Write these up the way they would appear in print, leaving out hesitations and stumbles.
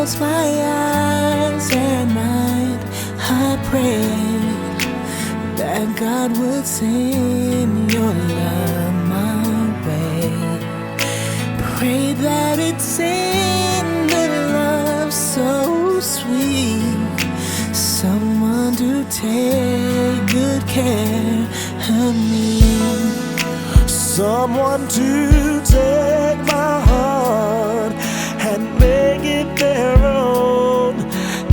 close my eyes at night, I pray that God would send your love my way. Pray that it's send the love so sweet, someone to take good care of me, someone to take my heart and make it their own,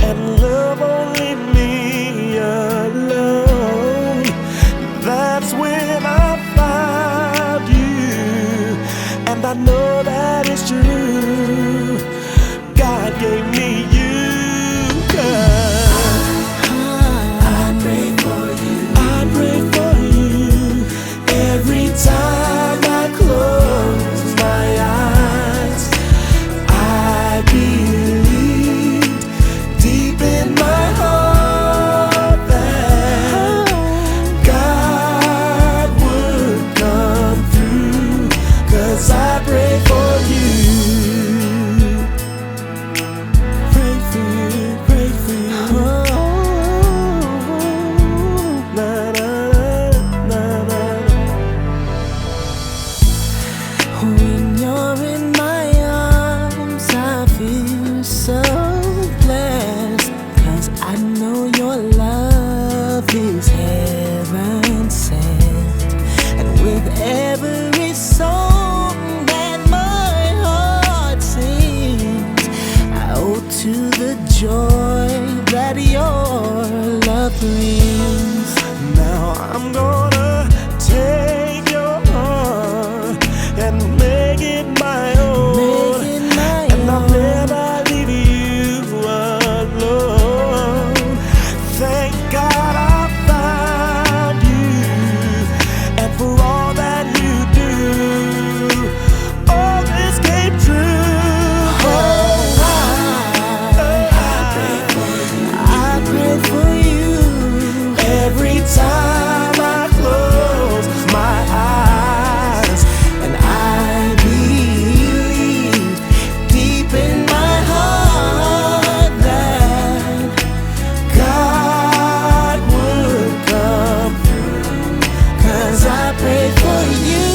and love only me alone. That's when I found you, and I know that it's true. God gave me you, girl. I pray for you, I pray for you every time I close my eyes. I believe deep in my heart that God would come through, 'cause I pray for you. Pray for you, pray for you. Na, na, na, na, na. when you're in my arms, I feel so blessed, 'cause I know your love is heaven sent. And with every song that my heart sings, I owe to the joy that your love brings. Now I'm gonna take your heart and make it my own, Make it my and I'll own. never leave you alone. Thank God I found you, and for all that you do, all this came true. Oh, I pray for you Every time I close my eyes, and I believe deep in my heart that God would come through, 'cause I pray for you.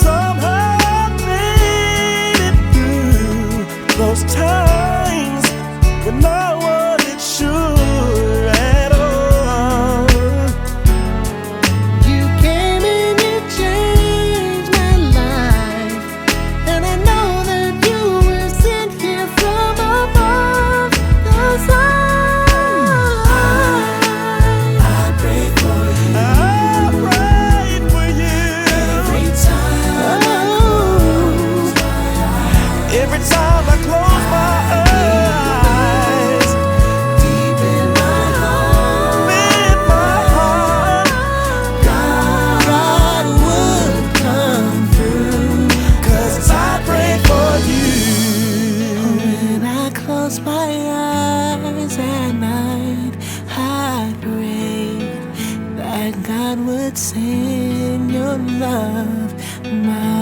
Somehow I made it through those times when I wasn't sure at all. You came and you changed my life, and I know that you were sent here from above, 'cause I pray for you I prayed for you every time I close my eyes. every time I close my eyes. Deep in my heart, In my heart, God would come through, 'cause I pray for you. when I close my eyes at night. I pray that God would send your love my